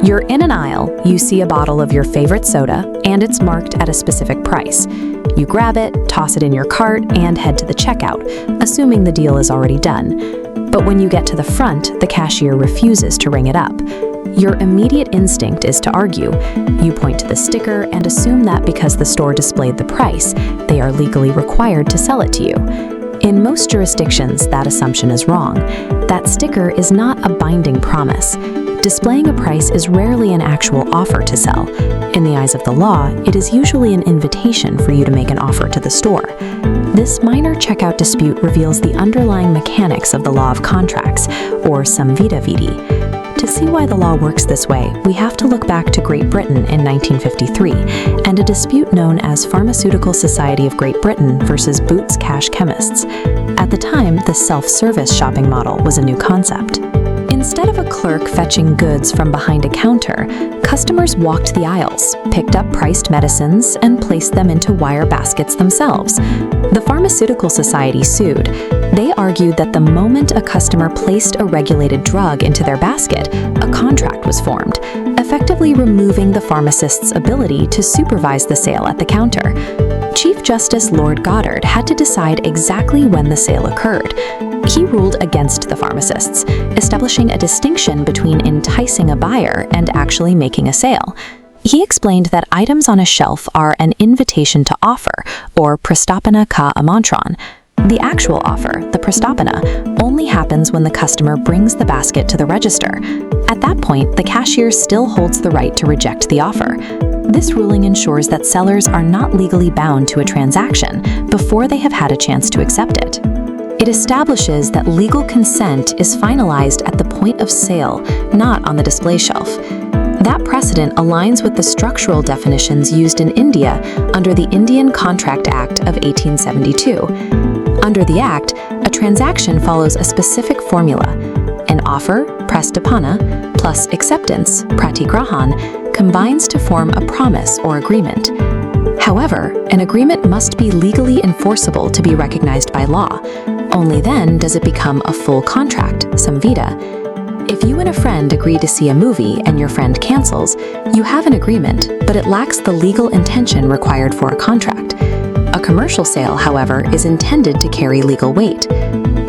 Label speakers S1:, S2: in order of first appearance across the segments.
S1: You're in an aisle, you see a bottle of your favorite soda, and it's marked at a specific price. You grab it, toss it in your cart, and head to the checkout, assuming the deal is already done. But when you get to the front, the cashier refuses to ring it up. Your immediate instinct is to argue. You point to the sticker and assume that because the store displayed the price, they are legally required to sell it to you. In most jurisdictions, that assumption is wrong. That sticker is not a binding promise. Displaying a price is rarely an actual offer to sell. In the eyes of the law, it is usually an invitation for you to make an offer to the store. This minor checkout dispute reveals the underlying mechanics of the law of contracts, or Samvita Vidi. To see why the law works this way, we have to look back to Great Britain in 1953 and a dispute known as Pharmaceutical Society of Great Britain versus Boots Cash Chemists. At the time, the self-service shopping model was a new concept. Instead of a clerk fetching goods from behind a counter, customers walked the aisles, picked up priced medicines, and placed them into wire baskets themselves. The Pharmaceutical Society sued. They argued that the moment a customer placed a regulated drug into their basket, a contract was formed, effectively removing the pharmacist's ability to supervise the sale at the counter. Chief Justice Lord Goddard had to decide exactly when the sale occurred. He ruled against the pharmacists, establishing a distinction between enticing a buyer and actually making a sale. He explained that items on a shelf are an invitation to offer, or prastapana ka amantran. The actual offer, the prastapana, only happens when the customer brings the basket to the register. At that point, the cashier still holds the right to reject the offer. This ruling ensures that sellers are not legally bound to a transaction before they have had a chance to accept it. It establishes that legal consent is finalized at the point of sale, not on the display shelf. That precedent aligns with the structural definitions used in India under the Indian Contract Act of 1872. Under the Act, a transaction follows a specific formula. An offer, prastapana, plus acceptance, pratigrahan, combines to form a promise or agreement. However, an agreement must be legally enforceable to be recognized by law. Only then does it become a full contract, samvita. If you and a friend agree to see a movie and your friend cancels, you have an agreement, but it lacks the legal intention required for a contract. A commercial sale, however, is intended to carry legal weight.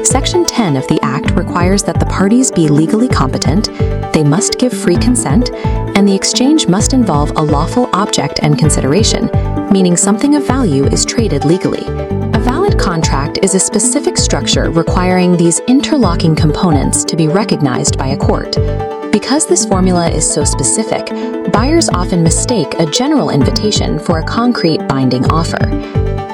S1: Section 10 of the Act requires that the parties be legally competent, they must give free consent, and the exchange must involve a lawful object and consideration, meaning something of value is traded legally. A valid contract is a specific structure requiring these interlocking components to be recognized by a court. Because this formula is so specific, buyers often mistake a general invitation for a concrete binding offer.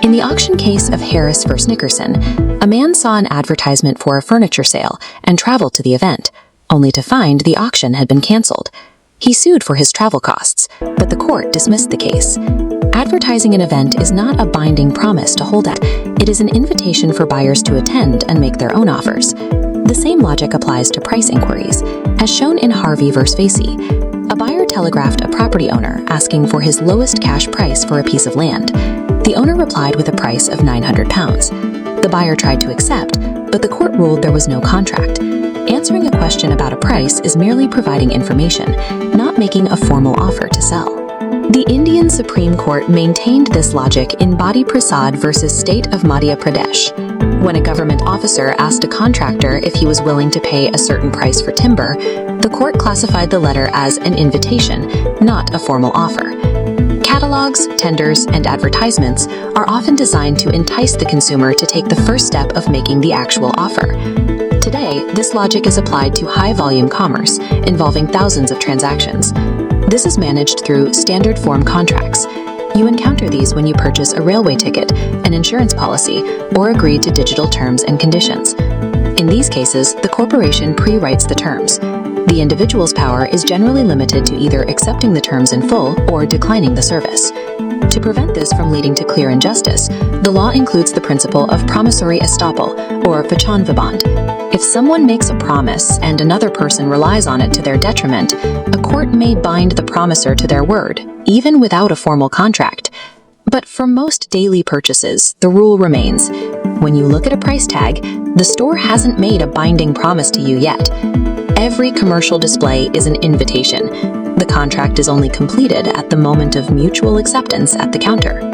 S1: In the auction case of Harris v. Nickerson, a man saw an advertisement for a furniture sale and traveled to the event, only to find the auction had been canceled. He sued for his travel costs, but the court dismissed the case. Advertising an event is not a binding promise to hold at. It is an invitation for buyers to attend and make their own offers. The same logic applies to price inquiries. As shown in Harvey v. Facey, a buyer telegraphed a property owner asking for his lowest cash price for a piece of land. The owner replied with a price of £900. The buyer tried to accept, but the court ruled there was no contract. Answering a question about a price is merely providing information, not making a formal offer to sell. The Indian Supreme Court maintained this logic in Badi Prasad versus State of Madhya Pradesh. When a government officer asked a contractor if he was willing to pay a certain price for timber, the court classified the letter as an invitation, not a formal offer. Catalogs, tenders, and advertisements are often designed to entice the consumer to take the first step of making the actual offer. Today, this logic is applied to high-volume commerce, involving thousands of transactions. This is managed through standard form contracts. You encounter these when you purchase a railway ticket, an insurance policy, or agree to digital terms and conditions. In these cases, the corporation pre-writes the terms. The individual's power is generally limited to either accepting the terms in full or declining the service. To prevent this from leading to clear injustice, the law includes the principle of promissory estoppel, or vachan viband. If someone makes a promise and another person relies on it to their detriment, a court may bind the promisor to their word, even without a formal contract. But for most daily purchases, the rule remains: when you look at a price tag, the store hasn't made a binding promise to you yet. Every commercial display is an invitation. The contract is only completed at the moment of mutual acceptance at the counter.